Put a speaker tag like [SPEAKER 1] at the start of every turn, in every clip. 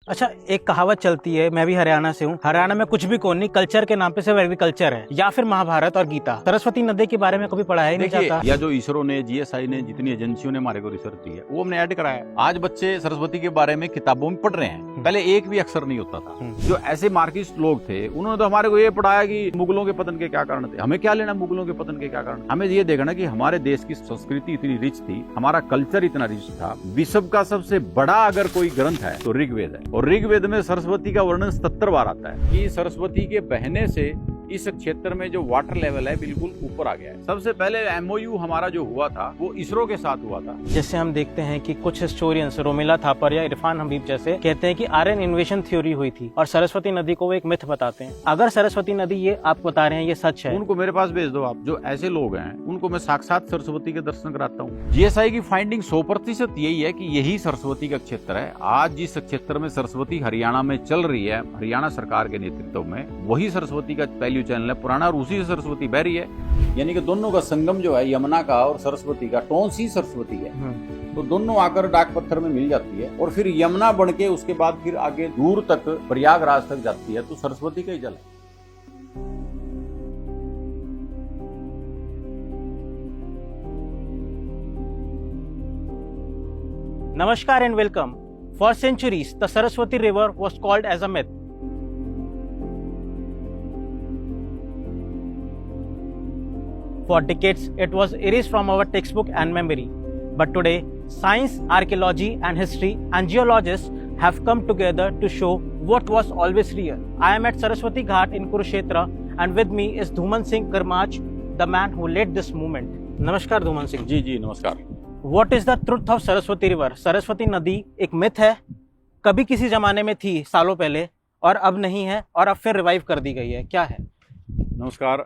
[SPEAKER 1] अच्छा, एक कहावत चलती है, मैं भी हरियाणा से हूँ। हरियाणा में कुछ भी कौन नहीं, कल्चर के नाम पे सिर्फ एग्रीकल्चर है, या फिर महाभारत और गीता। सरस्वती नदी के बारे में कभी पढ़ा ही नहीं जाता।
[SPEAKER 2] या जो इसरो ने, जीएसआई ने, जितनी एजेंसियों ने हमारे को रिसर्च दी है वो हमने ऐड कराया। आज बच्चे सरस्वती के बारे में किताबों में पढ़ रहे हैं, पहले एक भी अक्षर नहीं होता था। जो ऐसे मार्क्सिस्ट लोग थे उन्होंने तो हमारे को ये पढ़ाया कि मुगलों के पतन के क्या कारण थे। हमें क्या लेना मुगलों के पतन के क्या कारण। हमें ये देखना कि हमारे देश की संस्कृति इतनी रिच थी, हमारा कल्चर इतना रिच था। विश्व का सबसे बड़ा अगर कोई ग्रंथ है तो ऋग्वेद है, और ऋग्वेद में सरस्वती का वर्णन 77 बार आता है कि सरस्वती के बहने से इस क्षेत्र में जो वाटर लेवल है बिल्कुल ऊपर आ गया है। सबसे पहले एमओयू हमारा जो हुआ था वो इसरो के साथ हुआ था।
[SPEAKER 1] जैसे हम देखते हैं कि कुछ हिस्टोरियंस रोमिला थापर या इरफान हबीब जैसे कहते हैं कि आर्यन इन्वेशन थ्योरी हुई थी, और सरस्वती नदी को वो एक मिथ बताते हैं। अगर सरस्वती नदी ये आप बता रहे हैं ये सच है,
[SPEAKER 2] उनको मेरे पास भेज दो आप। जो ऐसे लोग हैं उनको मैं साक्षात सरस्वती के दर्शन कराता हूँ। जीएसआई की फाइंडिंग 100% यही है कि यही सरस्वती का क्षेत्र है। आज जिस क्षेत्र में सरस्वती हरियाणा में चल रही है, हरियाणा सरकार के नेतृत्व में, वही सरस्वती का पहली चैनल है पुराना, और उसी से सरस्वती बह रही है। यानी कि दोनों का संगम जो है यमुना का और सरस्वती का, टोंस ही सरस्वती है। तो दोनों आकर डाक पत्थर में मिल जाती है, और फिर यमुना बन के उसके बाद फिर आगे दूर तक प्रयागराज तक जाती है। तो सरस्वती का ही जल है।
[SPEAKER 1] नमस्कार and welcome. For centuries the Saraswati river was called as a myth. For decades, it was erased from our textbook and memory. But today, science, archaeology, and history and geologists have come together to show what was always real. I am at Saraswati Ghat in Kurukshetra, and with me is Dhuman Singh Karmach, the man who led this movement. नमस्कार धूमन सिंह
[SPEAKER 2] जी जी नमस्कार।
[SPEAKER 1] What is the truth of Saraswati river? Saraswati नदी एक myth है, कभी किसी जमाने में थी सालों पहले, और अब नहीं है, और अब फिर रिवाइव कर दी गई है, क्या है?
[SPEAKER 2] नमस्कार।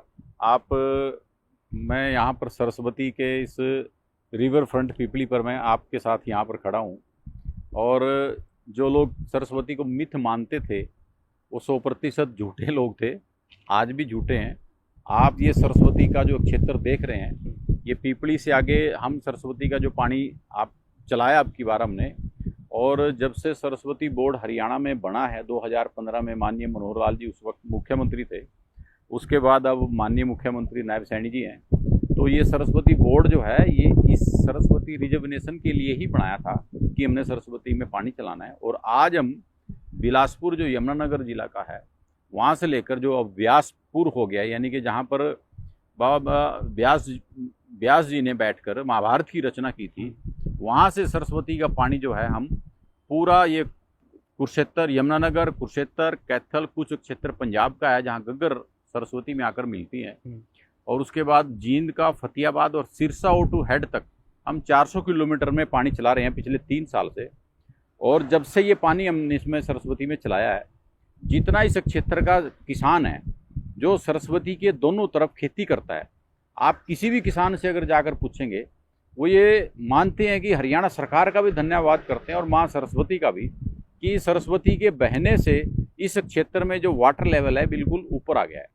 [SPEAKER 2] मैं यहाँ पर सरस्वती के इस रिवर फ्रंट पिपली पर मैं आपके साथ यहाँ पर खड़ा हूँ, और जो लोग सरस्वती को मिथ मानते थे वो 100% झूठे लोग थे, आज भी झूठे हैं। आप ये सरस्वती का जो क्षेत्र देख रहे हैं, ये पिपली से आगे हम सरस्वती का जो पानी आप चलाया अब की बार हमने, और जब से सरस्वती बोर्ड हरियाणा में बना है 2015 में, माननीय मनोहर लाल जी उस वक्त मुख्यमंत्री थे, उसके बाद अब माननीय मुख्यमंत्री नायब सैनी जी हैं। तो ये सरस्वती बोर्ड जो है ये इस सरस्वती रिजर्वेशन के लिए ही बनाया था कि हमने सरस्वती में पानी चलाना है। और आज हम बिलासपुर जो यमुनानगर जिला का है वहाँ से लेकर जो अब व्यासपुर हो गया, यानी कि जहाँ पर बाबा व्यास जी ने बैठकर महाभारत की रचना की थी, वहाँ से सरस्वती का पानी जो है हम पूरा ये कुरुक्षेत्र, यमुनानगर, कुरुक्षेत्र, कैथल, कुछ क्षेत्र पंजाब का है जहाँ गग्गर सरस्वती में आकर मिलती है, और उसके बाद जींद का, फतेहाबाद और सिरसा टू हेड तक हम 400 किलोमीटर में पानी चला रहे हैं पिछले 3 साल से। और जब से ये पानी हमने इसमें सरस्वती में चलाया है, जितना इस क्षेत्र का किसान है जो सरस्वती के दोनों तरफ खेती करता है, आप किसी भी किसान से अगर जाकर पूछेंगे वो ये मानते हैं कि हरियाणा सरकार का भी धन्यवाद करते हैं और माँ सरस्वती का भी, कि सरस्वती के बहने से इस क्षेत्र में जो वाटर लेवल है बिल्कुल ऊपर आ गया है।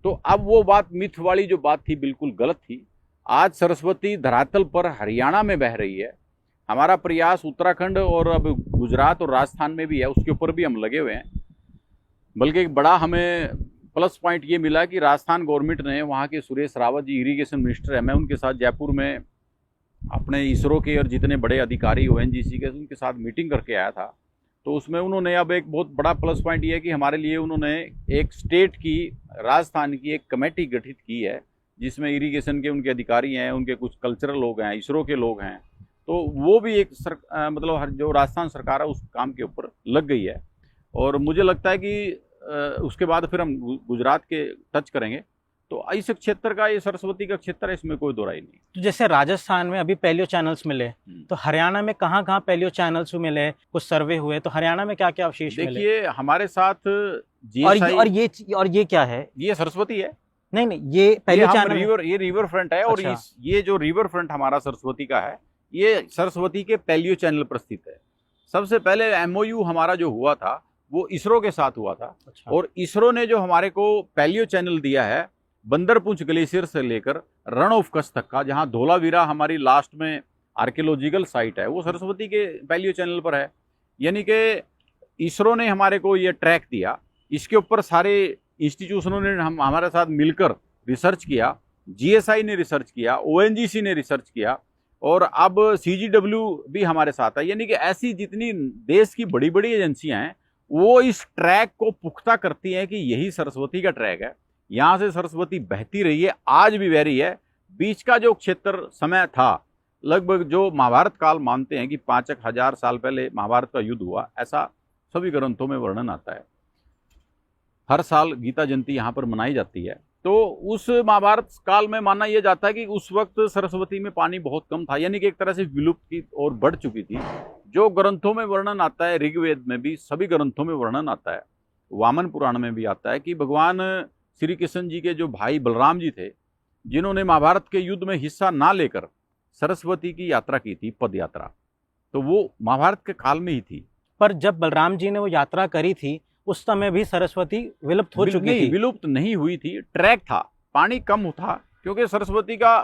[SPEAKER 2] तो अब वो बात, मिथ वाली जो बात थी, बिल्कुल गलत थी। आज सरस्वती धरातल पर हरियाणा में बह रही है। हमारा प्रयास उत्तराखंड और अब गुजरात और राजस्थान में भी है, उसके ऊपर भी हम लगे हुए हैं। बल्कि एक बड़ा हमें प्लस पॉइंट ये मिला कि राजस्थान गवर्नमेंट ने, वहाँ के सुरेश रावत जी इरिगेशन मिनिस्टर है, मैं उनके साथ जयपुर में अपने इसरो के और जितने बड़े अधिकारी ओएनजीसी के उनके साथ मीटिंग करके आया था। तो उसमें उन्होंने अब एक बहुत बड़ा प्लस पॉइंट ये है कि हमारे लिए उन्होंने एक स्टेट की, राजस्थान की एक कमेटी गठित की है जिसमें इरिगेशन के उनके अधिकारी हैं, उनके कुछ कल्चरल लोग हैं, इसरो के लोग हैं। तो वो भी एक मतलब जो राजस्थान सरकार है उस काम के ऊपर लग गई है। और मुझे लगता है कि उसके बाद फिर हम गुजरात के टच करेंगे। तो इस क्षेत्र का, ये सरस्वती का क्षेत्र है, इसमें कोई दो राय नहीं।
[SPEAKER 1] तो जैसे राजस्थान में अभी पैलियो चैनल्स मिले, तो हरियाणा में कहाँ कहाँ पैलियो चैनल्स मिले, कुछ सर्वे हुए, तो हरियाणा में क्या क्या अवशेष मिले?
[SPEAKER 2] देखिए हमारे साथ
[SPEAKER 1] और ये क्या है?
[SPEAKER 2] ये सरस्वती है।
[SPEAKER 1] नहीं, ये पैलियो चैनल,
[SPEAKER 2] ये रिवर फ्रंट है। और
[SPEAKER 1] अच्छा।
[SPEAKER 2] ये जो रिवर फ्रंट हमारा सरस्वती का है, ये सरस्वती के पैलियो चैनल पर स्थित है। सबसे पहले एमओयू हमारा जो हुआ था वो इसरो के साथ हुआ था।
[SPEAKER 1] अच्छा।
[SPEAKER 2] और इसरो ने जो हमारे को पैलियो चैनल दिया है, बंदरपुंछ ग्लेशियर से लेकर रण ऑफ कच्छ तक का, जहाँ धोलावीरा हमारी लास्ट में आर्कियोलॉजिकल साइट है, वो सरस्वती के पैलियो चैनल पर है। यानी कि इसरो ने हमारे को ये ट्रैक दिया, इसके ऊपर सारे इंस्टीट्यूशनों ने हमारे साथ मिलकर रिसर्च किया, जीएसआई ने रिसर्च किया, ओएनजीसी ने रिसर्च किया और अब सीजीडब्ल्यू भी हमारे साथ है। यानी कि ऐसी जितनी देश की बड़ी बड़ी एजेंसियां हैं वो इस ट्रैक को पुख्ता करती हैं कि यही सरस्वती का ट्रैक है, यहाँ से सरस्वती बहती रही है, आज भी बह रही है। बीच का जो क्षेत्र समय था, लगभग जो महाभारत काल मानते हैं कि 5,000 साल पहले महाभारत का युद्ध हुआ, ऐसा सभी ग्रंथों में वर्णन आता है। हर साल गीता जयंती यहाँ पर मनाई जाती है। तो उस महाभारत काल में माना यह जाता है कि उस वक्त सरस्वती में पानी बहुत कम था, यानी कि एक तरह से विलुप्त की ओर बढ़ चुकी थी। जो ग्रंथों में वर्णन आता है, ऋग्वेद में भी सभी ग्रंथों में वर्णन आता है, वामन पुराण में भी आता है कि भगवान श्री कृष्ण जी के जो भाई बलराम जी थे, जिन्होंने महाभारत के युद्ध में हिस्सा ना लेकर सरस्वती की यात्रा की थी, पद यात्रा, तो वो महाभारत के काल में ही थी।
[SPEAKER 1] पर जब बलराम जी ने वो यात्रा करी थी उस समय भी सरस्वती विलुप्त हो चुकी थी?
[SPEAKER 2] विलुप्त नहीं हुई थी, ट्रैक था, पानी कम था। क्योंकि सरस्वती का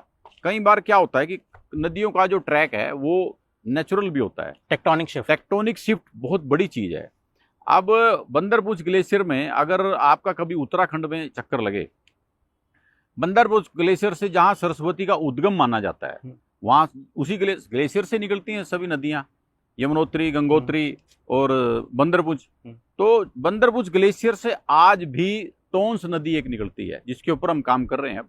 [SPEAKER 2] कई बार क्या होता है कि नदियों का जो ट्रैक है वो नेचुरल भी होता है, टेक्टोनिक शिफ्ट बहुत बड़ी चीज है। अब बंदरपुछ ग्लेशियर में अगर आपका कभी उत्तराखंड में चक्कर लगे, बंदरपुछ ग्लेशियर से जहाँ सरस्वती का उद्गम माना जाता है, वहाँ उसी ग्लेशियर से निकलती हैं सभी नदियाँ, यमुनोत्री, गंगोत्री और बंदरपुछ। तो बंदरपुछ ग्लेशियर से आज भी टोंस नदी एक निकलती है, जिसके ऊपर हम काम कर रहे हैं।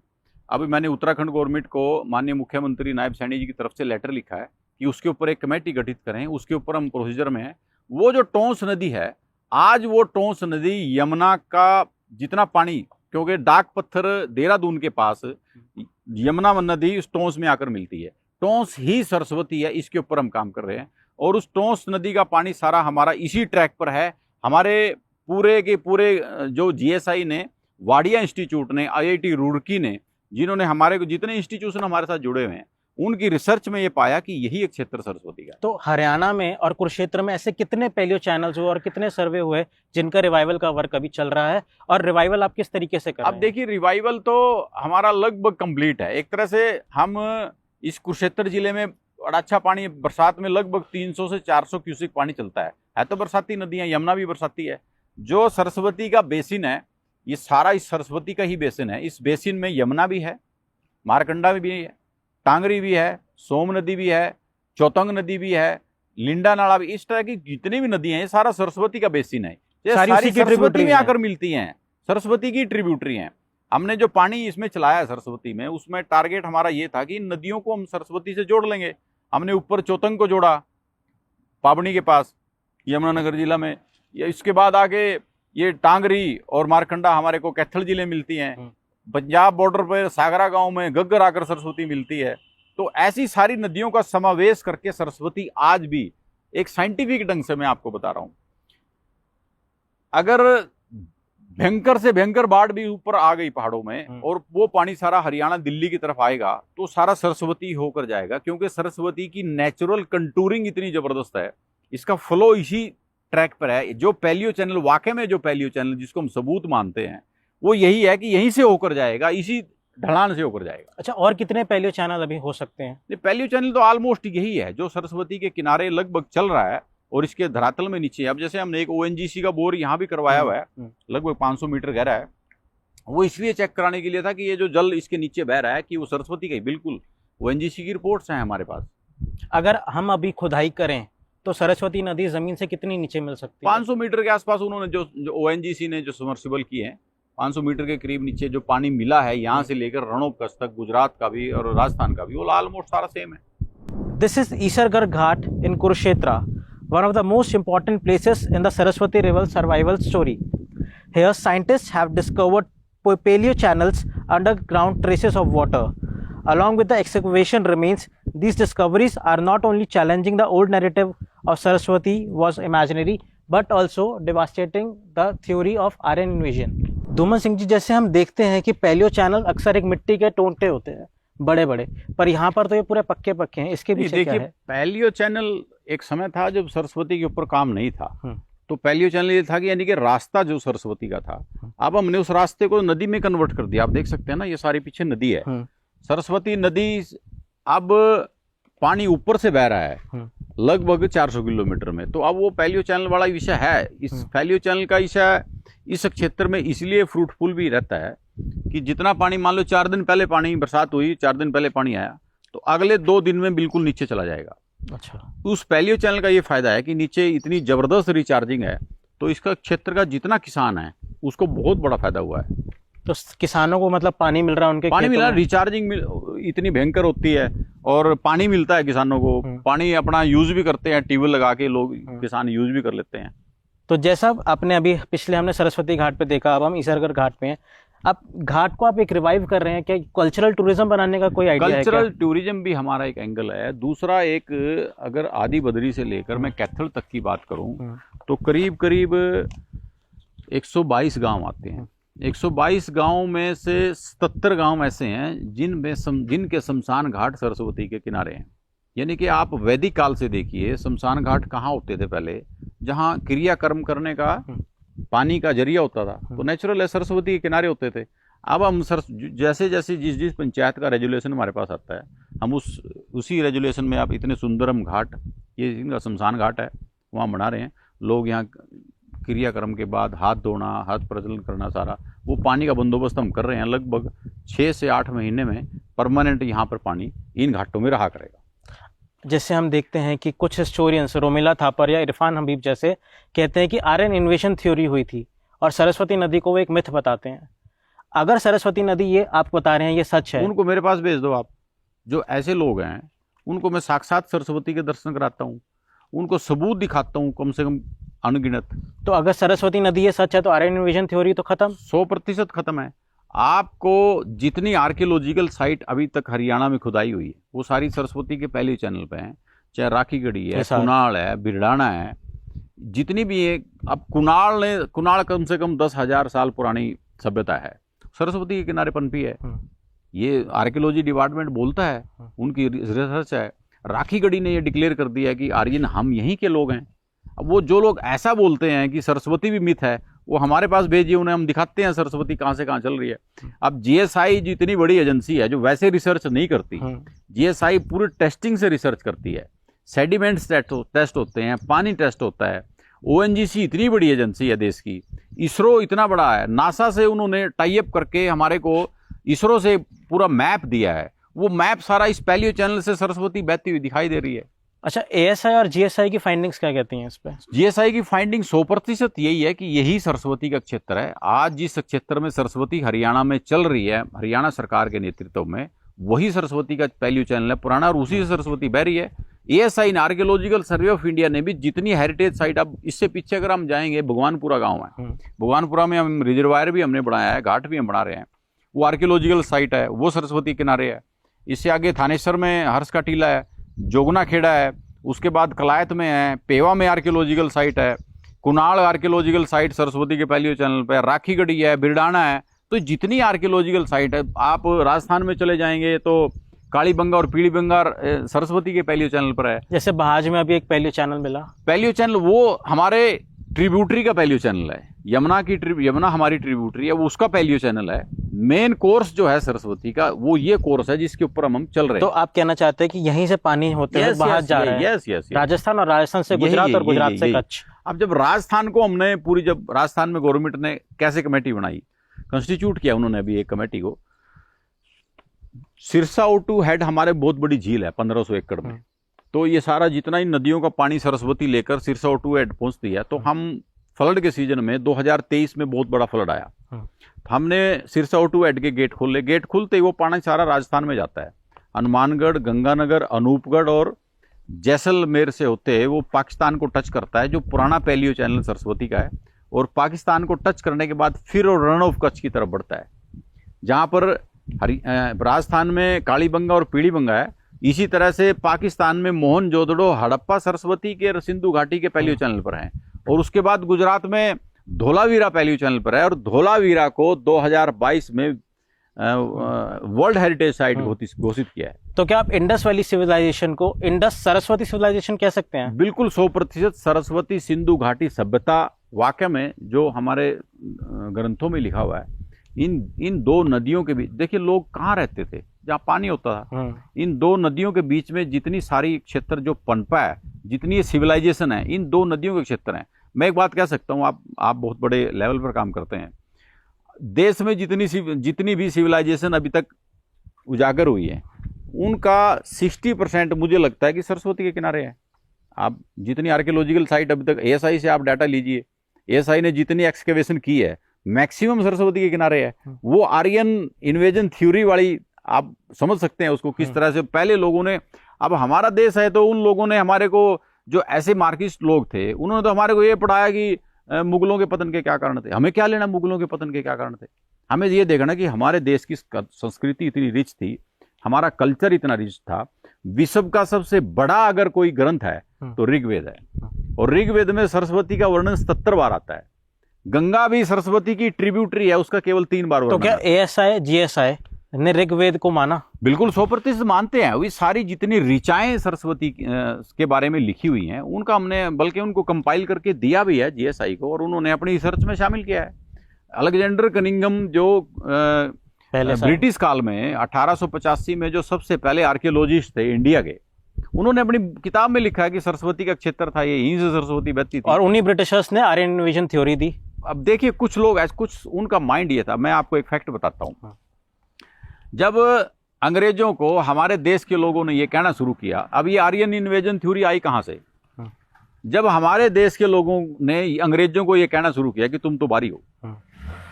[SPEAKER 2] अभी मैंने उत्तराखंड गवर्नमेंट को माननीय मुख्यमंत्री नायब सैनी जी की तरफ से लेटर लिखा है कि उसके ऊपर एक कमेटी गठित करें, उसके ऊपर हम प्रोसीजर में हैं। वो जो टोंस नदी है, आज वो टोंस नदी यमुना का जितना पानी, क्योंकि डाक पत्थर देहरादून के पास यमुना नदी उस टोंस में आकर मिलती है, टोंस ही सरस्वती है, इसके ऊपर हम काम कर रहे हैं। और उस टोंस नदी का पानी सारा हमारा इसी ट्रैक पर है। हमारे पूरे के पूरे जो जीएसआई ने, वाडिया इंस्टीट्यूट ने, आईआईटी रुड़की ने, जिन्होंने हमारे जितने इंस्टीट्यूशन हमारे साथ जुड़े हुए हैं, उनकी रिसर्च में ये पाया कि यही एक क्षेत्र सरस्वती का।
[SPEAKER 1] तो हरियाणा में और कुरुक्षेत्र में ऐसे कितने पैलियो चैनल्स हुए और कितने सर्वे हुए जिनका रिवाइवल का वर्क अभी चल रहा है, और रिवाइवल आप किस तरीके से कर रहे हैं?
[SPEAKER 2] अब देखिए, रिवाइवल तो हमारा लगभग कंप्लीट है। एक तरह से हम इस कुरुक्षेत्र जिले में बड़ा अच्छा पानी, बरसात में लगभग 300 से 400 क्यूसेक पानी चलता है तो बरसाती नदियाँ, यमुना भी बरसाती है। जो सरस्वती का बेसिन है, ये सारा इस सरस्वती का ही बेसिन है। इस बेसिन में यमुना भी है, मारकंडा भी है, टांगरी भी है, सोम नदी भी है, चौतंग नदी भी है, लिंडा नाला भी, इस तरह की जितनी भी नदियां हैं, ये सारा सरस्वती का बेसिन है। ये सारी सरस्वती में आकर मिलती हैं, सरस्वती की ट्रिब्यूटरी हैं। हमने जो पानी इसमें चलाया है सरस्वती में, उसमें टारगेट हमारा ये था कि नदियों को हम सरस्वती से जोड़ लेंगे। हमने ऊपर चौतंग को जोड़ा, पाबनी के पास यमुनानगर जिला में, या इसके बाद आगे ये टांगरी और मारकंडा हमारे को कैथल जिले मिलती हैं। पंजाब बॉर्डर पर सागरा गांव में गग्गर आकर सरस्वती मिलती है। तो ऐसी सारी नदियों का समावेश करके सरस्वती आज भी एक साइंटिफिक ढंग से, मैं आपको बता रहा हूं, अगर भयंकर से भयंकर बाढ़ भी ऊपर आ गई पहाड़ों में और वो पानी सारा हरियाणा दिल्ली की तरफ आएगा, तो सारा सरस्वती होकर जाएगा। क्योंकि सरस्वती की नेचुरल कंटूरिंग इतनी जबरदस्त है, इसका फ्लो इसी ट्रैक पर है। जो पैलियो चैनल, वाकई में जो पैलियो चैनल जिसको हम सबूत मानते हैं, वो यही है कि यहीं से होकर जाएगा, इसी ढलान से होकर जाएगा।
[SPEAKER 1] अच्छा, और कितने पैलियो चैनल अभी हो सकते हैं?
[SPEAKER 2] पैलियो चैनल तो ऑलमोस्ट यही है जो सरस्वती के किनारे लगभग चल रहा है और इसके धरातल में नीचे। अब जैसे हमने एक ओएनजीसी का बोर यहाँ भी करवाया हुआ है, लगभग 500 मीटर गहरा है। वो इसलिए चेक कराने के लिए था कि ये जो जल इसके नीचे बह रहा है कि वो सरस्वती का ही बिल्कुल। ओएनजीसी की रिपोर्ट्स हैं हमारे पास।
[SPEAKER 1] अगर हम अभी खुदाई करें तो सरस्वती नदी जमीन से कितनी नीचे मिल सकती है?
[SPEAKER 2] 500 मीटर के आसपास उन्होंने जो ओएनजीसी ने जो सबमर्सिबल किए हैं, 500 मीटर के करीब नीचे जो पानी मिला है, यहाँ से लेकर रणोपकस तक, गुजरात का भी और राजस्थान का भी, वो ऑलमोस्ट सारा सेम है।
[SPEAKER 1] This is Isargarh Ghat in Kurukshetra, one of the most important places in the Saraswati River survival story. Here, scientists have discovered paleo channels underground traces of water. Along with the excavation remains, these discoveries are not only challenging the old narrative of Saraswati was imaginary, but also devastating the theory of Aryan invasion. Dhuman Singh ji, जैसे हम देखते हैं कि palaeo channel अक्सर एक मिट्टी के टोंटे होते हैं बड़े बड़े, पर यहाँ पर तो ये पूरे पक्के पक्के हैं, इसके पीछे क्या है?
[SPEAKER 2] पैलियो चैनल एक समय था जब सरस्वती के ऊपर काम नहीं था, तो पैलियो चैनल ये था कि यानी कि रास्ता जो सरस्वती का था, अब हमने उस रास्ते को नदी में कन्वर्ट कर दिया। आप देख सकते हैं ना, ये सारी पीछे नदी है। सरस्वती नदी अब पानी ऊपर से बह रहा है लगभग 400 किलोमीटर में। तो अब वो पैलियो चैनल वाला विषय है। इस पैलियो चैनल का विषय इस क्षेत्र में इसलिए फ्रूटफुल भी रहता है कि जितना पानी, मान लो 4 दिन पहले पानी बरसात हुई, 4 दिन पहले पानी आया, तो अगले 2 दिन में बिल्कुल नीचे चला जाएगा।
[SPEAKER 1] अच्छा,
[SPEAKER 2] उस पैलियो चैनल का ये फायदा है कि नीचे इतनी जबरदस्त रिचार्जिंग है, तो इसका क्षेत्र का जितना किसान है उसको बहुत बड़ा फायदा हुआ है।
[SPEAKER 1] तो किसानों को मतलब पानी मिल रहा है, उनके
[SPEAKER 2] पानी
[SPEAKER 1] खेतों
[SPEAKER 2] मिल रहा है,
[SPEAKER 1] में?
[SPEAKER 2] रिचार्जिंग इतनी भयंकर होती है और पानी मिलता है किसानों को। पानी अपना यूज भी करते हैं, ट्यूबवेल लगा के लोग किसान यूज भी कर लेते हैं।
[SPEAKER 1] तो जैसा आपने अभी पिछले हमने सरस्वती घाट पे देखा, अब हम ईसरगढ़ घाट पे हैं। अब घाट को आप एक रिवाइव कर रहे हैं, क्या कल्चरल टूरिज्म बनाने का कोई आइडिया है क्या?
[SPEAKER 2] कल्चरल टूरिज्म भी हमारा एक एंगल है। दूसरा एक, अगर आदि बद्री से लेकर मैं कैथल तक की बात करूं तो करीब करीब 122 गांव आते हैं। 122 गांव में से 77 गांव ऐसे हैं जिनके शमशान घाट सरस्वती के किनारे हैं। यानी कि आप वैदिक काल से देखिए, शमशान घाट कहाँ होते थे पहले, जहाँ क्रियाकर्म करने का पानी का जरिया होता था, तो नेचुरल है सरस्वती के किनारे होते थे। अब हम जैसे जैसे जिस पंचायत का रेजुलेशन हमारे पास आता है, हम उसी रेजुलेशन में आप इतने सुंदर हम घाट, ये इनका शमशान घाट है, वहाँ बना रहे हैं। लोग यहाँ क्रियाक्रम के बाद हाथ धोना, हाथ प्रज्वलन करना, सारा वो पानी का बंदोबस्त हम कर रहे हैं। लगभग 6 से 8 महीने में परमानेंट यहाँ पर पानी इन घाटों में रहा करेगा।
[SPEAKER 1] जैसे हम देखते हैं कि कुछ हिस्टोरियंस, रोमिला थापर या इरफान हबीब जैसे, कहते हैं कि आर्यन इन्वेशन थ्योरी हुई थी और सरस्वती नदी को वो एक मिथ बताते हैं। अगर सरस्वती नदी, ये आप बता रहे हैं, ये सच है,
[SPEAKER 2] उनको मेरे पास भेज दो आप। जो ऐसे लोग हैं उनको मैं साक्षात सरस्वती के दर्शन कराता हूँ, उनको सबूत दिखाता हूँ कम से कम अनगिनत।
[SPEAKER 1] तो अगर सरस्वती नदी ये सच है तो आर्यन इन्वेशन थ्योरी तो खत्म,
[SPEAKER 2] 100% खत्म है। आपको जितनी आर्कियोलॉजिकल साइट अभी तक हरियाणा में खुदाई हुई है वो सारी सरस्वती के पहले चैनल पे हैं। चाहे राखीगढ़ी है, कुनाल है, बिरडाना है, जितनी भी है। अब कुनाल कम से कम 10,000 साल पुरानी सभ्यता है, सरस्वती के किनारे पनपी है। ये आर्कियोलॉजी डिपार्टमेंट बोलता है, उनकी रिसर्च है। राखीगढ़ी ने ये डिक्लेयर कर दिया है कि आर्यन हम यहीं के लोग हैं। अब वो जो लोग ऐसा बोलते हैं कि सरस्वती भी मिथ है, वो हमारे पास भेजिए, उन्हें हम दिखाते हैं सरस्वती कहाँ से कहाँ चल रही है। अब जीएसआई जितनी बड़ी एजेंसी है जो वैसे रिसर्च नहीं करती, जीएसआई पूरी टेस्टिंग से रिसर्च करती है। सेडिमेंट्स टेस्ट होते हैं, पानी टेस्ट होता है। ओएनजीसी इतनी बड़ी एजेंसी है देश की, इसरो इतना बड़ा है, नासा से उन्होंने टाई अप करके हमारे को इसरो से पूरा मैप दिया है। वो मैप सारा इस पैलियो चैनल से सरस्वती बहती हुई दिखाई दे रही है।
[SPEAKER 1] अच्छा, एएसआई और जीएसआई की फाइंडिंग्स क्या कहती हैं इस पे?
[SPEAKER 2] जीएसआई की फाइंडिंग 100% यही है कि यही सरस्वती का क्षेत्र है। आज जिस क्षेत्र में सरस्वती हरियाणा में चल रही है, हरियाणा सरकार के नेतृत्व में, वही सरस्वती का पैलियो चैनल है पुराना, और उसी से सरस्वती बह रही है। ASI archaeological survey of India ने भी जितनी हेरिटेज साइट, अब इससे पीछे अगर हम जाएंगे, भगवानपुरा गाँव है, भगवानपुरा में हम रिजर्वायर भी हमने बनाया है, घाट भी हम बना रहे हैं, वो आर्कियोलॉजिकल साइट है, वो सरस्वती किनारे है। इससे आगे थानेसर में हर्ष का टीला है, जोगना खेड़ा है, उसके बाद कलायत में है, पेवा में आर्कियोलॉजिकल साइट है, कुनाल आर्कियोलॉजिकल साइट सरस्वती के पैलियो चैनल पर, राखीगढ़ी है, बिरडाना है। तो जितनी आर्कियोलॉजिकल साइट है, आप राजस्थान में चले जाएंगे तो कालीबंगा और पीलीबंगा सरस्वती के पैलियो चैनल पर है।
[SPEAKER 1] जैसे बहाज में अभी एक पैलियो चैनल मिला,
[SPEAKER 2] पैलियो चैनल वो हमारे ट्रिब्यूटरी का पैलियो चैनल है, यमुना हमारी ट्रिब्यूटरी है, वो उसका पैलियो चैनल है। मेन कोर्स जो है सरस्वती का, वो ये कोर्स है जिसके ऊपर हम चल रहे हैं।
[SPEAKER 1] तो आप कहना चाहते हैं कि यहीं से पानी होते हुए बाहर जा रहे हैं?
[SPEAKER 2] यस,
[SPEAKER 1] राजस्थान, और राजस्थान से गुजरात, और गुजरात से कच्छ। अब
[SPEAKER 2] जब राजस्थान को हमने जब राजस्थान में गवर्नमेंट ने कैसे कमेटी बनाई, कंस्टिट्यूट किया उन्होंने अभी एक कमेटी को। सिरसा O2 हेड हमारे बहुत बड़ी झील है 1500 एकड़ में, तो ये सारा जितना ही नदियों का पानी सरस्वती लेकर सिरसा O2 हेड पहुंचती है। तो हम फ्लड के सीजन में 2023 में बहुत बड़ा फ्लड आया, हमने सिरसा O2 हेड के गेट खोले। गेट खुलते ही वो पानी सारा राजस्थान में जाता है, हनुमानगढ़, गंगानगर, अनूपगढ़ और जैसलमेर से होते वो पाकिस्तान को टच करता है, जो पुराना पैलियो चैनल सरस्वती का है। और पाकिस्तान को टच करने के बाद फिर वो रन ऑफ कच्छ की तरफ बढ़ता है, जहाँ पर राजस्थान में कालीबंगा और पीलीबंगा है। इसी तरह से पाकिस्तान में मोहनजोदड़ो, हड़प्पा सरस्वती के सिंधु घाटी के पैलियो चैनल पर हैं। और उसके बाद गुजरात में धोलावीरा पैलियो चैनल पर है, और धोलावीरा को 2022 में वर्ल्ड हेरिटेज साइट घोषित किया है।
[SPEAKER 1] तो क्या आप इंडस वैली सिविलाइजेशन को इंडस सरस्वती सिविलाइजेशन कह सकते हैं?
[SPEAKER 2] बिल्कुल 100% सरस्वती सिंधु घाटी सभ्यता। वाकई में जो हमारे ग्रंथों में लिखा हुआ है, इन दो नदियों के बीच देखिए लोग कहाँ रहते थे। जहाँ पानी होता था। इन दो नदियों के बीच में जितनी सारी क्षेत्र जो पनपा है, जितनी सिविलाइजेशन है, इन दो नदियों के क्षेत्र हैं। मैं एक बात कह सकता हूँ, आप बहुत बड़े लेवल पर काम करते हैं। देश में जितनी भी सिविलाइजेशन अभी तक उजागर हुई है, उनका 60% मुझे लगता है कि सरस्वती के किनारे है। आप जितनी आर्कियोलॉजिकल साइट अभी तक एएसआई से आप डाटा लीजिए, एएसआई ने जितनी एक्सकेवेशन की है मैक्सिमम सरस्वती के किनारे है। वो आर्यन इन्वेजन थ्योरी वाली आप समझ सकते हैं उसको किस तरह से पहले लोगों ने, अब हमारा देश है तो उन लोगों ने हमारे को, जो ऐसे मार्क्सिस्ट लोग थे उन्होंने तो हमारे को ये पढ़ाया कि मुगलों के पतन के क्या कारण थे। हमें क्या लेना मुगलों के पतन के क्या कारण थे? हमें ये देखना कि हमारे देश की संस्कृति इतनी रिच थी, हमारा कल्चर इतना रिच था। विश्व का सबसे बड़ा अगर कोई ग्रंथ है तो ऋग्वेद है, और ऋग्वेद में सरस्वती का वर्णन 77 बार आता है। गंगा भी सरस्वती की ट्रिब्यूटरी है, उसका केवल 3 बार वर्णन।
[SPEAKER 1] तो क्या एएसआई जीएसआई ने ऋग्वेद को माना?
[SPEAKER 2] बिल्कुल 100% मानते हैं। वही सारी जितनी ऋचाएं सरस्वती के बारे में लिखी हुई हैं उनका हमने बल्कि उनको कंपाइल करके दिया भी है जीएसआई को, और उन्होंने अपनी रिसर्च में शामिल किया है। अलेक्जेंडर कनिंघम जो ब्रिटिश काल में 1885 में जो सबसे पहले आर्कियोलॉजिस्ट थे इंडिया के, उन्होंने अपनी किताब में लिखा है कि सरस्वती का क्षेत्र था ये, यहीं से सरस्वती बहती थी।
[SPEAKER 1] और उन्हीं ब्रिटिशर्स ने आर्यन इन्वेजन थ्योरी दी।
[SPEAKER 2] अब देखिए कुछ लोग कुछ उनका माइंड ये था। मैं आपको एक फैक्ट बताता हूं। जब अंग्रेजों को हमारे देश के लोगों ने ये कहना शुरू किया, अब ये आर्यन इन्वेजन थ्योरी आई कहां से? जब हमारे देश के लोगों ने अंग्रेजों को ये कहना शुरू किया कि तुम तो बारी हो,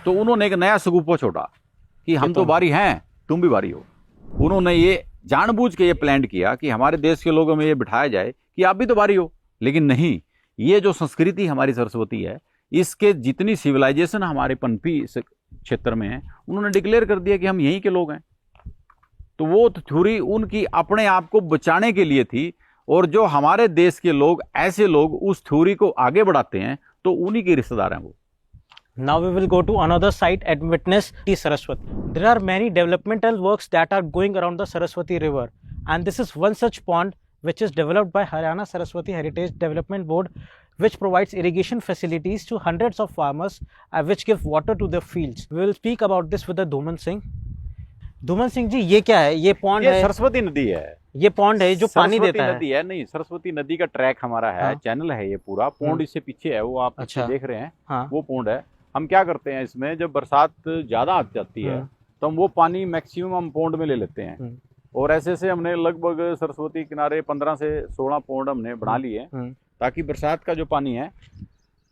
[SPEAKER 2] तो उन्होंने एक नया सगुफा छोड़ा कि हम तो बारी हैं, तुम भी बारी हो। उन्होंने ये जानबूझ के ये प्लान किया कि हमारे देश के लोगों में ये बिठाया जाए कि आप भी तो बारी हो। लेकिन नहीं, ये जो संस्कृति हमारी सरस्वती है, इसके जितनी सिविलाइजेशन हमारे पनपी क्षेत्र में है, उन्होंने डिक्लेयर कर दिया कि हम यहीं के लोग हैं। तो वो थ्योरी उनकी अपने आप को बचाने के लिए थी, और जो हमारे देश के लोग ऐसे लोग उस थ्योरी को आगे बढ़ाते हैं तो उन्हीं के रिश्तेदार हैं वो।
[SPEAKER 1] Now we will go to another site and witness the Saraswati. There are many developmental works that are going around the Saraswati river, and this is one such pond which is developed by Haryana Saraswati Heritage Development Board, which provides irrigation facilities to hundreds of farmers which give water to their fields. We will speak about this with the Dhuman Singh. धूमन Singh जी, ये क्या है? ये pond है?
[SPEAKER 2] सरस्वती नदी है।
[SPEAKER 1] ये pond है जो पानी देता है?
[SPEAKER 2] नदी है नहीं, सरस्वती नदी का ट्रैक हमारा है। हाँ। चैनल है ये पूरा। पॉन्ड इससे पीछे है, वो आप अच्छा देख रहे हैं। हाँ। वो पॉन्ड है। हम क्या करते हैं इसमें, जब बरसात ज्यादा आ जाती है तो हम वो पानी मैक्सिमम हम पॉन्ड में ले लेते हैं, और ऐसे से हमने लगभग सरस्वती किनारे 15 से 16 पॉन्ड हमने बना लिए, ताकि बरसात का जो पानी है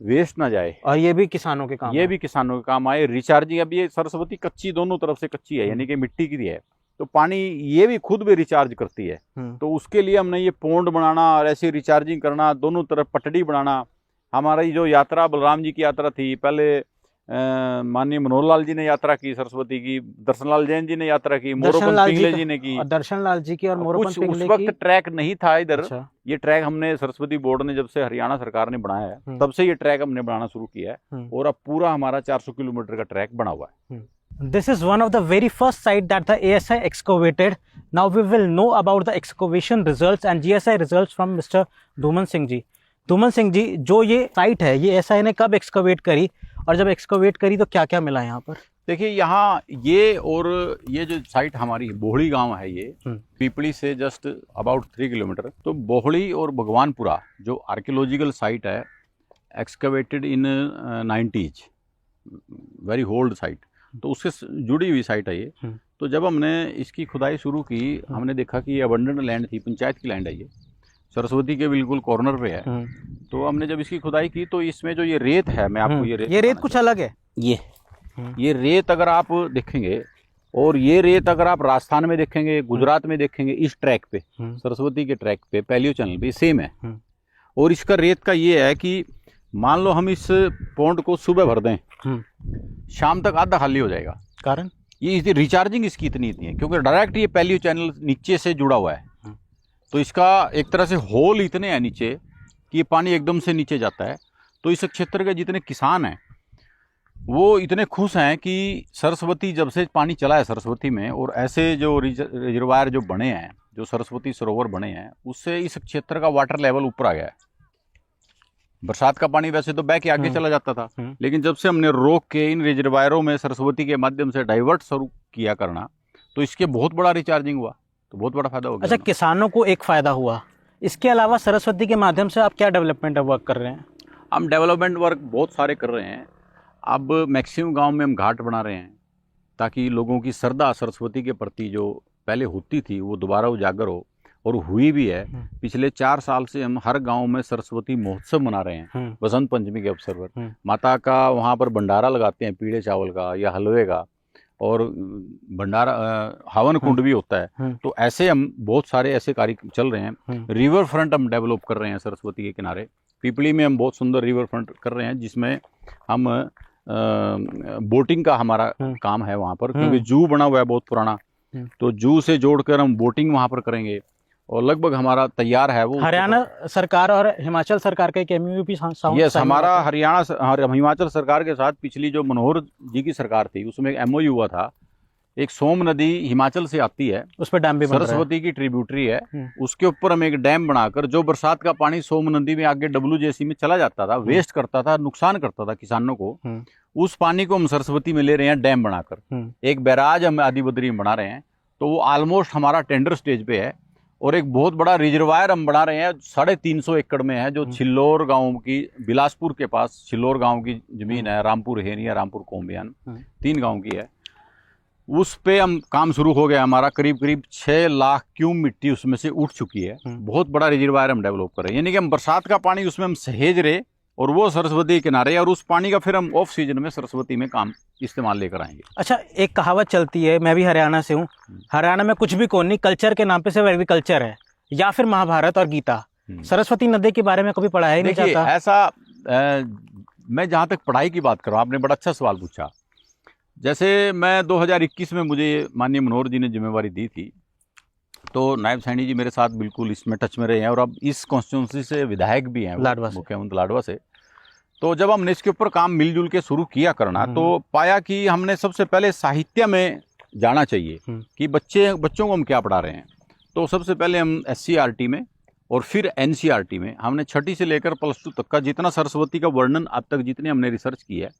[SPEAKER 2] वेस्ट ना जाए।
[SPEAKER 1] और ये भी किसानों के काम,
[SPEAKER 2] ये भी किसानों के काम आए। रिचार्जिंग, अब ये सरस्वती कच्ची, दोनों तरफ से कच्ची है, यानी कि मिट्टी की है, तो पानी ये भी खुद भी रिचार्ज करती है। तो उसके लिए हमने ये पॉन्ड बनाना और ऐसे रिचार्जिंग करना, दोनों तरफ पटड़ी बनाना। हमारी जो यात्रा, बलराम जी की यात्रा थी, पहले माननीय मनोहर लाल जी ने यात्रा की सरस्वती की, दर्शन लाल जैन जी ने यात्रा की, मोरोपंत पिंगले जी ने की,
[SPEAKER 1] दर्शन लाल जी की, और मोरोपंत पिंगले
[SPEAKER 2] उस वक्त ट्रैक नहीं था इधर। अच्छा। ये ट्रैक हमने सरस्वती बोर्ड ने, जब से हरियाणा सरकार ने बनाया है, तब से ये ट्रैक हमने बनाना शुरू किया है, और अब पूरा हमारा 400 किलोमीटर का ट्रैक बना हुआ है।
[SPEAKER 1] This is one of the very first site that the ASI excavated. Now we will know about the excavation results and GSI results from Mr. Dhuman Singh जी। धूमन सिंह जी, जो ये साइट है, ये एसआई ने कब एक्सकवेट करी, और जब एक्सकवेट करी तो क्या क्या मिला यहाँ पर?
[SPEAKER 2] देखिए, यहाँ ये और ये जो साइट हमारी बोहड़ी गांव है, ये पीपली से जस्ट अबाउट 3 किलोमीटर। तो बोहड़ी और भगवानपुरा जो आर्कियोलॉजिकल साइट है, एक्सकवेटेड इन 90s, वेरी ओल्ड साइट, तो उससे जुड़ी हुई साइट है ये। तो जब हमने इसकी खुदाई शुरू की, हमने देखा कि ये अबंडेंट लैंड थी, पंचायत की लैंड है, ये सरस्वती के बिल्कुल कॉर्नर पे है। तो हमने जब इसकी खुदाई की तो इसमें जो ये रेत है, मैं आपको ये रेत
[SPEAKER 1] कुछ अलग है।
[SPEAKER 2] ये रेत अगर आप देखेंगे, और ये रेत अगर आप राजस्थान में देखेंगे, गुजरात में देखेंगे, इस ट्रैक पे, सरस्वती के ट्रैक पे, पैलियो चैनल पे सेम है। और इसका रेत का ये है कि मान लो हम इस पॉन्ड को सुबह भर दें, शाम तक आधा खाली हो जाएगा।
[SPEAKER 1] कारण
[SPEAKER 2] ये रिचार्जिंग इसकी इतनी है, क्योंकि डायरेक्ट ये पैलियो चैनल नीचे से जुड़ा हुआ है। तो इसका एक तरह से होल इतने हैं नीचे कि ये पानी एकदम से नीचे जाता है। तो इस क्षेत्र के जितने किसान हैं वो इतने खुश हैं कि सरस्वती, जब से पानी चला है सरस्वती में, और ऐसे जो रिजर्वायर जो बने हैं, जो सरस्वती सरोवर बने हैं, उससे इस क्षेत्र का वाटर लेवल ऊपर आ गया है। बरसात का पानी वैसे तो बह के आगे चला जाता था, लेकिन जब से हमने रोक के इन रिजर्वायरों में सरस्वती के माध्यम से डाइवर्ट शुरू किया करना, तो इसके बहुत बड़ा रिचार्जिंग हुआ, तो बहुत बड़ा फायदा हो गया।
[SPEAKER 1] अच्छा, किसानों को एक फ़ायदा हुआ, इसके अलावा सरस्वती के माध्यम से आप क्या डेवलपमेंट वर्क कर रहे हैं?
[SPEAKER 2] हम डेवलपमेंट वर्क बहुत सारे कर रहे हैं। अब मैक्सिमम गांव में हम घाट बना रहे हैं ताकि लोगों की श्रद्धा सरस्वती के प्रति जो पहले होती थी वो दोबारा उजागर हो, और हुई भी है। पिछले 4 साल से हम हर गांव में सरस्वती महोत्सव मना रहे हैं बसंत पंचमी के अवसर पर। माता का वहाँ पर भंडारा लगाते हैं, पीले चावल का या हलवे का, और भंडारा हवन कुंड भी होता है। तो ऐसे हम बहुत सारे ऐसे कार्य चल रहे हैं। रिवर फ्रंट हम डेवलप कर रहे हैं सरस्वती के किनारे। पिपली में हम बहुत सुंदर रिवर फ्रंट कर रहे हैं, जिसमें हम बोटिंग का हमारा काम है वहाँ पर, क्योंकि जू बना हुआ है बहुत पुराना, तो जू से जोड़कर हम बोटिंग वहाँ पर करेंगे, और लगभग हमारा तैयार है वो।
[SPEAKER 1] हरियाणा सरकार और हिमाचल सरकार का एक MOU भी
[SPEAKER 2] यस, हमारा हिमाचल सरकार के साथ पिछली जो मनोहर जी की सरकार थी उसमें एक MOU हुआ था। एक सोम नदी हिमाचल से आती है,
[SPEAKER 1] उस पर डैम भी बन रहा है।
[SPEAKER 2] सरस्वती की ट्रिब्यूटरी है, उसके ऊपर हम एक डैम बनाकर जो बरसात का पानी सोम नदी में आगे WJC में चला जाता था, वेस्ट करता था, नुकसान करता था किसानों को, उस पानी को हम सरस्वती में ले रहे हैं डैम बनाकर। एक बैराज हम आदि बद्री में बना रहे हैं, तो वो ऑलमोस्ट हमारा टेंडर स्टेज पे है। और एक बहुत बड़ा रिजर्वायर हम बना रहे हैं, 350 एकड़ में है, जो छिल्लोर गांव की, बिलासपुर के पास छिल्लोर गांव की जमीन है, रामपुर हेनिया, रामपुर कोम्बियान, 3 गांव की है। उस पे हम काम शुरू हो गया हमारा, करीब 6 लाख क्यूब मिट्टी उसमें से उठ चुकी है। बहुत बड़ा रिजर्वायर हम डेवलप कर रहे हैं, यानी कि हम बरसात का पानी उसमें हम सहेज रहे, और वो सरस्वती के किनारे, और उस पानी का फिर हम ऑफ सीजन में सरस्वती में काम इस्तेमाल लेकर आएंगे।
[SPEAKER 1] अच्छा, एक कहावत चलती है, मैं भी हरियाणा से हूँ, हरियाणा में कुछ भी कौन नहीं, कल्चर के नाम पे सिर्फ एग्रीकल्चर है, या फिर महाभारत और गीता। सरस्वती नदी के बारे में कभी पढ़ा ही नहीं जाता।
[SPEAKER 2] ऐसा मैं जहाँ तक पढ़ाई की बात करूँ, आपने बड़ा अच्छा सवाल पूछा। जैसे मैं 2021 में मुझे माननीय मनोहर जी ने जिम्मेवारी दी थी, तो नायब सैनी जी मेरे साथ बिल्कुल इसमें टच में रहे हैं, और अब इस कॉन्स्टिट्यूंसी से विधायक भी हैं, मुख्यमंत्री लाडवा से। तो जब हमने इसके ऊपर काम मिलजुल के शुरू किया करना, तो पाया कि हमने सबसे पहले साहित्य में जाना चाहिए कि बच्चों को हम क्या पढ़ा रहे हैं। तो सबसे पहले हम SCERT में और फिर NCERT में हमने 6ठी से लेकर +2 तक का जितना सरस्वती का वर्णन अब तक जितने हमने रिसर्च की है,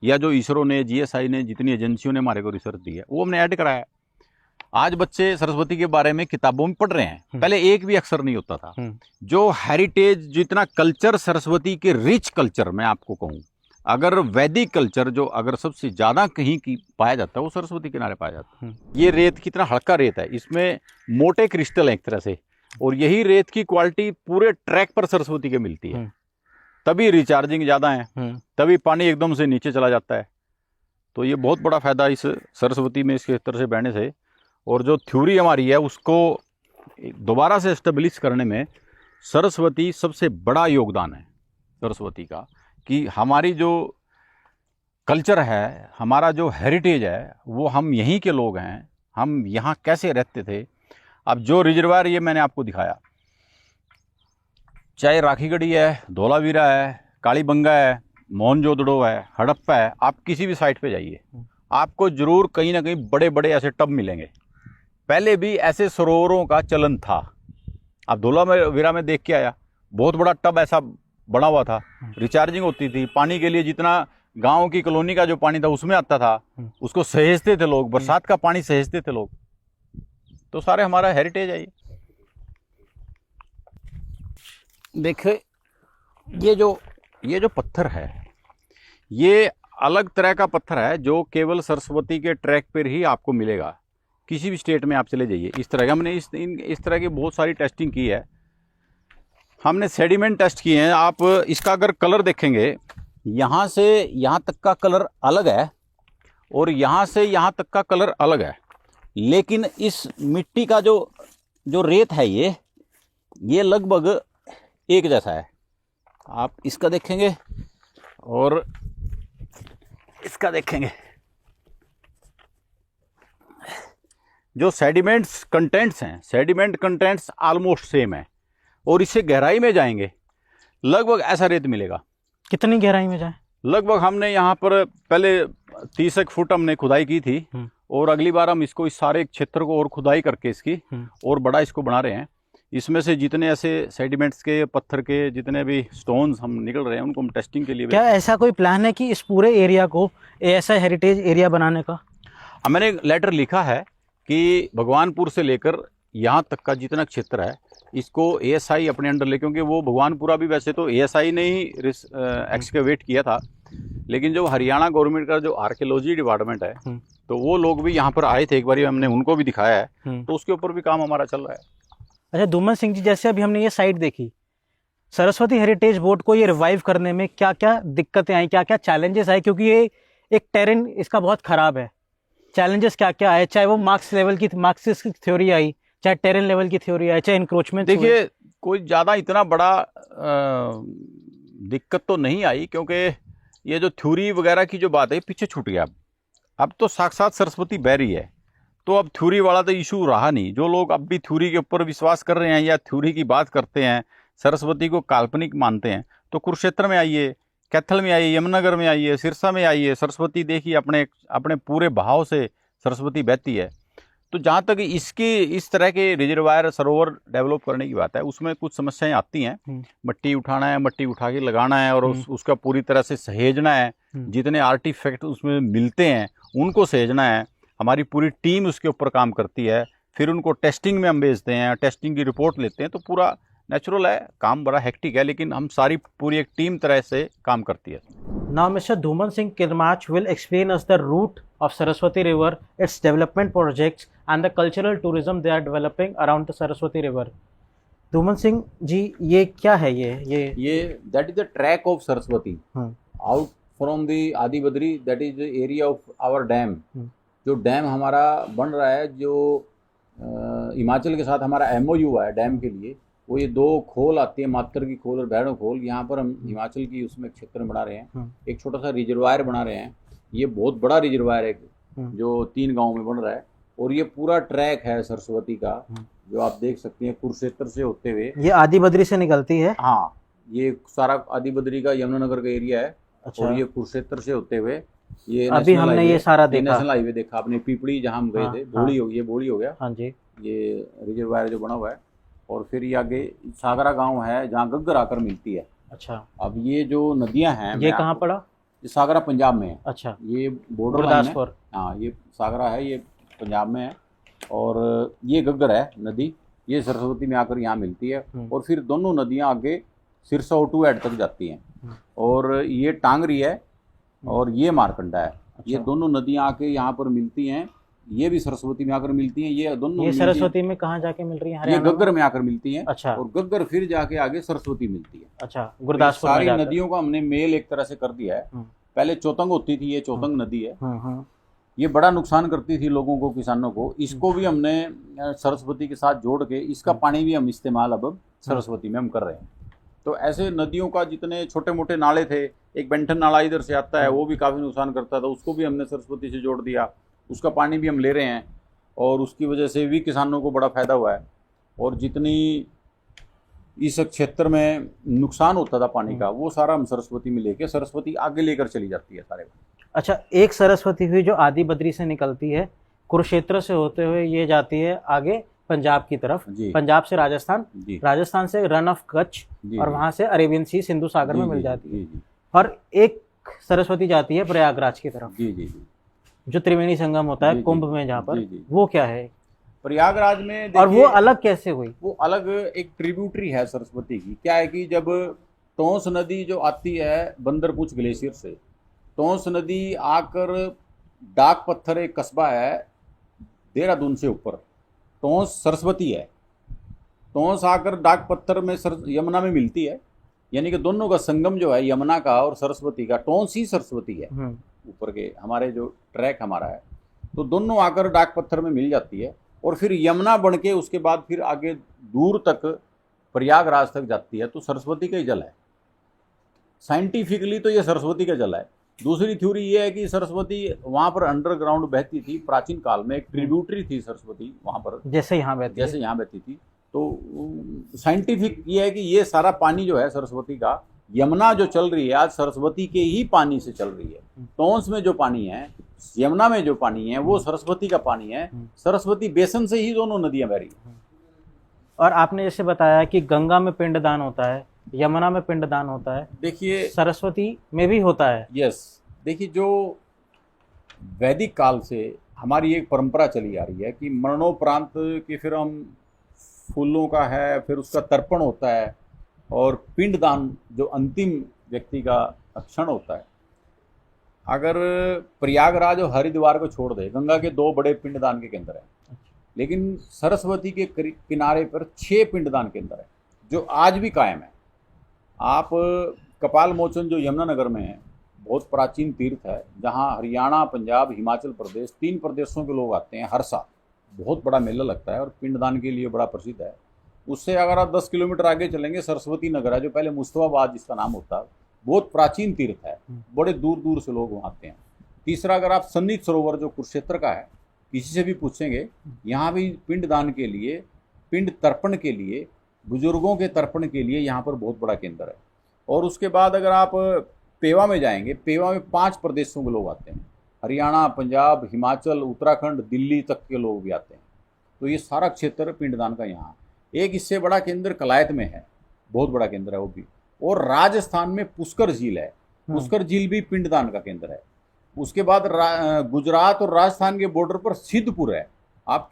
[SPEAKER 2] या जो इसरो ने, GSI ने, जितनी एजेंसियों ने हमारे को रिसर्च दी है, वो हमने ऐड कराया। आज बच्चे सरस्वती के बारे में किताबों में पढ़ रहे हैं, पहले एक भी अक्षर नहीं होता था। जो हेरिटेज, जितना कल्चर सरस्वती के रिच कल्चर, मैं आपको कहूँ, अगर वैदिक कल्चर जो अगर सबसे ज़्यादा कहीं की पाया जाता है वो सरस्वती किनारे पाया जाता है। ये रेत कितना हल्का रेत है, इसमें मोटे क्रिस्टल है एक तरह से, और यही रेत की क्वालिटी पूरे ट्रैक पर सरस्वती के मिलती है, तभी रिचार्जिंग ज़्यादा है, तभी पानी एकदम से नीचे चला जाता है। तो ये बहुत बड़ा फायदा इस सरस्वती में इसके तरह से बहने से। और जो थ्योरी हमारी है उसको दोबारा से एस्टेब्लिश करने में सरस्वती सबसे बड़ा योगदान है सरस्वती का, कि हमारी जो कल्चर है, हमारा जो हेरिटेज है, वो हम यहीं के लोग हैं, हम यहाँ कैसे रहते थे। अब जो रिजर्वायर ये मैंने आपको दिखाया, चाहे राखीगढ़ी है, धोलावीरा है, कालीबंगा है, मोहनजोदड़ो है, हड़प्पा है, आप किसी भी साइट पे जाइए, आपको जरूर कहीं ना कहीं बड़े बड़े ऐसे टब मिलेंगे। पहले भी ऐसे सरोवरों का चलन था। अब धोलावीरा में देख के आया, बहुत बड़ा टब ऐसा बना हुआ था, रिचार्जिंग होती थी, पानी के लिए जितना गांव की कॉलोनी का जो पानी था उसमें आता था, उसको सहेजते थे लोग, बरसात का पानी सहेजते थे लोग। तो सारे हमारा हेरिटेज है ये। देखिए ये जो पत्थर है, ये अलग तरह का पत्थर है जो केवल सरस्वती के ट्रैक पर ही आपको मिलेगा। किसी भी स्टेट में आप चले जाइए, इस तरह का हमने इस तरह की बहुत सारी टेस्टिंग की है। हमने सेडिमेंट टेस्ट किए हैं। आप इसका अगर कलर देखेंगे, यहाँ से यहाँ तक का कलर अलग है और यहाँ से यहाँ तक का कलर अलग है, लेकिन इस मिट्टी का जो रेत है ये लगभग एक जैसा है। आप इसका देखेंगे और इसका देखेंगे, जो सेडिमेंट्स कंटेंट्स हैं, सेडिमेंट कंटेंट्स ऑलमोस्ट सेम है, और इससे गहराई में जाएंगे लगभग ऐसा रेत मिलेगा।
[SPEAKER 1] कितनी गहराई में जाए?
[SPEAKER 2] लगभग हमने यहाँ पर पहले 30 फुट हमने खुदाई की थी, और अगली बार हम इसको इस सारे क्षेत्र को और खुदाई करके इसकी और बड़ा इसको बना रहे हैं। इसमें से जितने ऐसे सेडिमेंट्स के, पत्थर के जितने भी स्टोन्स हम निकल रहे हैं, उनको हम टेस्टिंग के लिए।
[SPEAKER 1] क्या ऐसा कोई प्लान है कि इस पूरे एरिया को ऐसा हेरिटेज एरिया बनाने का?
[SPEAKER 2] मैंने लेटर लिखा है कि भगवानपुर से लेकर यहाँ तक का जितना क्षेत्र है इसको एएसआई अपने अंडर ले, क्योंकि वो भगवानपुरा भी वैसे तो एएसआई ने ही एक्सकेवेट किया था, लेकिन जो हरियाणा गवर्नमेंट का जो आर्कियोलॉजी डिपार्टमेंट है तो वो लोग भी यहाँ पर आए थे, एक बार हमने उनको भी दिखाया है, तो उसके ऊपर भी काम हमारा चल रहा है।
[SPEAKER 1] अच्छा धूमन सिंह जी, जैसे अभी हमने ये साइट देखी, सरस्वती हेरिटेज बोर्ड को ये रिवाइव करने में क्या क्या दिक्कतें आई, क्या क्या चैलेंजेस आए, क्योंकि ये एक टेरेन इसका बहुत खराब है, चैलेंजेस क्या क्या आए, चाहे वो मार्क्सिस्ट की थ्योरी आई, चाहे टेरेन लेवल की थ्योरी आई, चाहे इंक्रोचमेंट।
[SPEAKER 2] देखिए कोई ज़्यादा इतना बड़ा दिक्कत तो नहीं आई, क्योंकि ये जो थ्योरी वगैरह की जो बात है पीछे छूट गया। अब तो साक्षात सरस्वती बह रही है, तो अब थ्योरी वाला तो इशू रहा नहीं। जो लोग अब भी थ्योरी के ऊपर विश्वास कर रहे हैं या थ्योरी की बात करते हैं, सरस्वती को काल्पनिक मानते हैं, तो कुरुक्षेत्र में आइए, कैथल में आइए, यमुनानगर में आइए, सिरसा में आइए, सरस्वती देखिए अपने अपने पूरे बहाव से सरस्वती बहती है। तो जहाँ तक इसकी इस तरह के रिजर्वायर सरोवर डेवलप करने की बात है, उसमें कुछ समस्याएं आती हैं। मट्टी उठाना है, मट्टी उठा के लगाना है, और उसका पूरी तरह से सहेजना है, जितने आर्टिफैक्ट उसमें मिलते हैं उनको सहेजना है। हमारी पूरी टीम उसके ऊपर काम करती है, फिर उनको टेस्टिंग में हम भेजते हैं, टेस्टिंग की रिपोर्ट लेते हैं। तो पूरा नेचुरल है, काम बड़ा हेक्टिक है, लेकिन हम सारी पूरी एक टीम तरह से काम करती है।
[SPEAKER 1] Now Mr. Dhuman Singh Kirmach will explain us the route of Saraswati River, its development projects and the cultural tourism they are developing around the Saraswati River. Dhuman Singh जी, ये क्या है? ये
[SPEAKER 2] that is the track of Saraswati out from the Adi Badri, that is the area of our dam. जो dam हमारा बन रहा है, जो हिमाचल के साथ हमारा MOU है डैम के लिए, वो ये दो खोल आती है, मातर की खोल और भैरव खोल। यहाँ पर हम हिमाचल की उसमें क्षेत्र बना रहे हैं, एक छोटा सा रिजर्वायर बना रहे हैं। ये बहुत बड़ा रिजर्वायर है जो 3 गांव में बन रहा है, और ये पूरा ट्रैक है सरस्वती का, जो आप देख सकते हैं कुरुक्षेत्र से होते हुए।
[SPEAKER 1] ये आदि बद्री से निकलती है?
[SPEAKER 2] हाँ, ये सारा आदि बद्री का यमुनानगर का एरिया है। अच्छा। और ये कुरुक्षेत्र से होते हुए ये
[SPEAKER 1] अभी हमने ये सारा देखा,
[SPEAKER 2] नेशनल हाईवे देखा आपने, पीपड़ी जहाँ हम गए थे, बोली हो, ये बोली हो गया।
[SPEAKER 1] हाँ जी,
[SPEAKER 2] ये रिजर्वायर जो बना हुआ है, और फिर ये आगे सागरा गांव है जहाँ गग्गर आकर मिलती है। अच्छा, अब ये जो नदियां हैं,
[SPEAKER 1] ये कहाँ पड़ा?
[SPEAKER 2] ये सागरा पंजाब में है। अच्छा, ये बॉर्डर लाइन है। हाँ, ये सागरा है, ये पंजाब में है, और ये गग्गर है नदी, ये सरस्वती में आकर यहाँ मिलती है। और फिर दोनों नदियाँ आगे सिरसा O2 एड तक जाती हैं, और ये टांगरी है और ये मारकंडा है। अच्छा। ये दोनों नदियाँ आके यहाँ पर मिलती हैं, ये भी सरस्वती में आकर मिलती हैं। ये दोनों, ये
[SPEAKER 1] सरस्वती में कहाँ जाके मिल रही है?
[SPEAKER 2] ये गग्गर में आकर मिलती हैं।
[SPEAKER 1] अच्छा। और
[SPEAKER 2] गग्गर फिर जाके आगे सरस्वती मिलती है।
[SPEAKER 1] अच्छा, गुरदासपुर
[SPEAKER 2] सारी नदियों का हमने मेल एक तरह से कर दिया है। पहले चौतंग होती थी, ये चौतंग नदी है, ये बड़ा नुकसान करती थी लोगों को, किसानों को। इसको भी हमने सरस्वती के साथ जोड़ के इसका पानी भी हम इस्तेमाल अब सरस्वती में हम कर रहे हैं। तो ऐसे नदियों का जितने छोटे मोटे नाले थे, एक बेंटन नाला इधर से आता है, वो भी काफ़ी नुकसान करता था, उसको भी हमने सरस्वती से जोड़ दिया, उसका पानी भी हम ले रहे हैं, और उसकी वजह से भी किसानों को बड़ा फ़ायदा हुआ है। और जितनी इस क्षेत्र में नुकसान होता था पानी का, वो सारा हम सरस्वती में लेके, सरस्वती आगे लेकर चली जाती है सारे। अच्छा, एक सरस्वती हुई जो आदि बद्री से निकलती है, कुरुक्षेत्र से होते हुए ये जाती है आगे पंजाब की तरफ, पंजाब से राजस्थान, राजस्थान से रन ऑफ कच्छ, और वहाँ से अरेबियन सी सिंधु सागर में मिल जाती है। और एक सरस्वती जाती है प्रयागराज की तरफ, जो त्रिवेणी संगम होता है कुंभ में, जहाँ पर वो क्या है प्रयागराज में। और वो अलग कैसे हुई? वो अलग एक ट्रिब्यूटरी है सरस्वती की। क्या है कि जब टोंस नदी जो आती है बंदरपुछ ग्लेशियर से, टोंस नदी आकर डाक पत्थर एक कस्बा है देहरादून से ऊपर, टोंस सरस्वती है, टोंस आकर डाक पत्थर में यमुना में मिलती है, यानी कि दोनों का संगम जो है यमुना का और सरस्वती का, टोंस ही सरस्वती है ऊपर के हमारे जो ट्रैक हमारा है। तो दोनों आकर डाक पत्थर में मिल जाती है, और फिर यमुना बन के उसके बाद फिर आगे दूर तक प्रयागराज तक जाती है। तो सरस्वती का ही जल है, साइंटिफिकली तो ये सरस्वती का जल है। दूसरी थ्योरी ये है कि सरस्वती वहाँ पर अंडरग्राउंड बहती थी, प्राचीन काल में एक ट्रिब्यूटरी थी सरस्वती वहाँ पर, जैसे यहाँ बहती थी। तो साइंटिफिक ये है कि ये सारा पानी जो है सरस्वती का, यमुना जो चल रही है आज सरस्वती के ही पानी से चल रही है। टोंस में जो पानी है, यमुना में जो पानी है, वो सरस्वती का पानी है। सरस्वती बेसन से ही दोनों नदियां बह रही हैं। और आपने जैसे बताया कि गंगा में पिंडदान होता है, यमुना में पिंडदान होता है, देखिए सरस्वती में भी होता है। यस, देखिए जो वैदिक काल से हमारी एक परंपरा चली आ रही है कि मरणोपरांत कि फिर हम फूलों का है, फिर उसका तर्पण होता है, और पिंडदान जो अंतिम व्यक्ति का क्षण होता है। अगर प्रयागराज और हरिद्वार को छोड़ दे, गंगा के 2 बड़े पिंडदान के केंद्र हैं, लेकिन सरस्वती के किनारे पर 6 पिंडदान केंद्र हैं जो आज भी कायम है। आप कपाल मोचन जो यमुनानगर में है, बहुत प्राचीन तीर्थ है, जहाँ हरियाणा, पंजाब, हिमाचल प्रदेश 3 प्रदेशों के लोग आते हैं हर साल। बहुत बड़ा मेला लगता है और पिंडदान के लिए बड़ा प्रसिद्ध है। उससे अगर आप 10 किलोमीटर आगे चलेंगे, सरस्वती नगर है, जो पहले मुस्तफाबाद जिसका नाम होता है, बहुत प्राचीन तीर्थ है, बड़े दूर दूर से लोग वहाँ आते हैं। तीसरा, अगर आप सन्निध सरोवर जो कुरुक्षेत्र का है, किसी से भी पूछेंगे, यहाँ भी पिंडदान के लिए, पिंड तर्पण के लिए, बुजुर्गों के तर्पण के लिए यहाँ पर बहुत बड़ा केंद्र है। और उसके बाद अगर आप पेवा में जाएंगे, पेवा में 5 प्रदेशों के लोग आते हैं, हरियाणा, पंजाब, हिमाचल, उत्तराखंड, दिल्ली तक के लोग भी आते हैं। तो ये सारा क्षेत्र पिंडदान का यहाँ। एक इससे बड़ा केंद्र कलायत में है, बहुत बड़ा केंद्र है वो भी। और राजस्थान में पुष्कर झील है, पुष्कर झील भी पिंडदान का केंद्र है। उसके बाद गुजरात और राजस्थान के बॉर्डर पर सिद्धपुर है। आप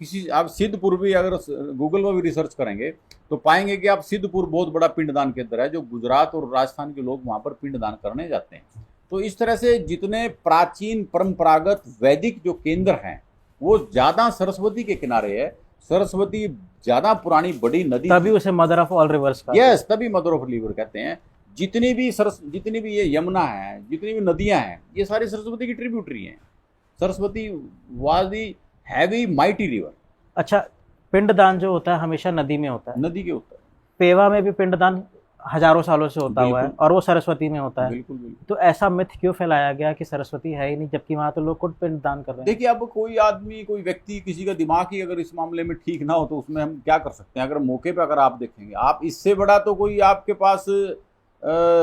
[SPEAKER 2] सिद्धपुर भी अगर गूगल में भी रिसर्च करेंगे तो पाएंगे कि आप सिद्धपुर बहुत बड़ा पिंडदान केंद्र है, जो गुजरात और राजस्थान के लोग वहाँ पर पिंडदान करने जाते हैं। तो इस तरह से जितने प्राचीन परंपरागत वैदिक जो केंद्र हैं वो ज़्यादा सरस्वती के किनारे है। सरस्वती ज़्यादा पुरानी बड़ी नदी,
[SPEAKER 1] तभी उसे मदर ऑफ ऑल रिवर्स का,
[SPEAKER 2] यस, तभी मदर ऑफ रिवर कहते हैं। जितनी भी ये यमुना है, जितनी भी नदियां हैं, ये सारी सरस्वती की ट्रिब्यूटरी हैं। Saraswati was the heavy mighty river.
[SPEAKER 1] अच्छा, पिंडदान जो होता है हमेशा नदी में होता है,
[SPEAKER 2] नदी के होता है।
[SPEAKER 1] पेवा में भी पिंडदान हजारों सालों से होता हुआ है और वो सरस्वती में होता है।
[SPEAKER 2] बिल्कुल बिल्कुल।
[SPEAKER 1] तो ऐसा मिथ क्यों फैलाया गया कि सरस्वती है ही नहीं, जबकि वहां तो लोग खुद पिंडदान कर रहे हैं?
[SPEAKER 2] देखिए, अब कोई आदमी, कोई व्यक्ति, किसी का दिमाग ही अगर इस मामले में ठीक ना हो तो उसमें हम क्या कर सकते हैं। अगर मौके पे अगर आप देखेंगे, आप इससे बड़ा तो कोई आपके पास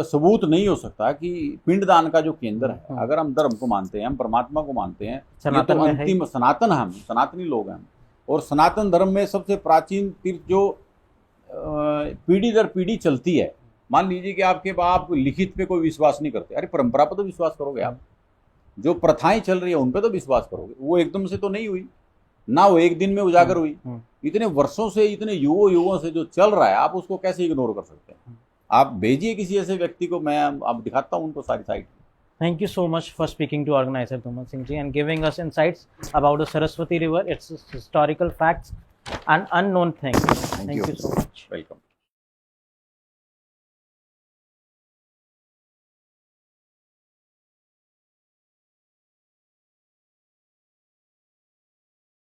[SPEAKER 2] सबूत नहीं हो सकता कि पिंडदान का जो केंद्र है, अगर हम धर्म को मानते हैं, हम परमात्मा को मानते हैं,
[SPEAKER 1] सनातन
[SPEAKER 2] तो
[SPEAKER 1] में
[SPEAKER 2] अंतिम सनातन, हम सनातनी लोग हैं। और सनातन धर्म में सबसे प्राचीन तीर्थ जो पीढ़ी दर पीढ़ी चलती है। मान लीजिए कि आपके आप लिखित पे कोई विश्वास नहीं करते, अरे परंपरा पर तो विश्वास करोगे आप। जो प्रथाएं चल रही है उन पे तो विश्वास करोगे। वो एकदम से तो नहीं हुई ना, वो एक दिन में उजागर हुई। इतने वर्षों से, इतने युगों से जो चल रहा है, आप उसको कैसे इग्नोर कर सकते हैं? आप भेजिए किसी ऐसे व्यक्ति को, मैं आप दिखाता हूँ उनको सारी site.
[SPEAKER 1] Thank you so much for speaking to organizer Dhuman Singh ji and giving us insights about the Saraswati River, its historical facts and unknown things. Thank you so much.
[SPEAKER 2] Welcome.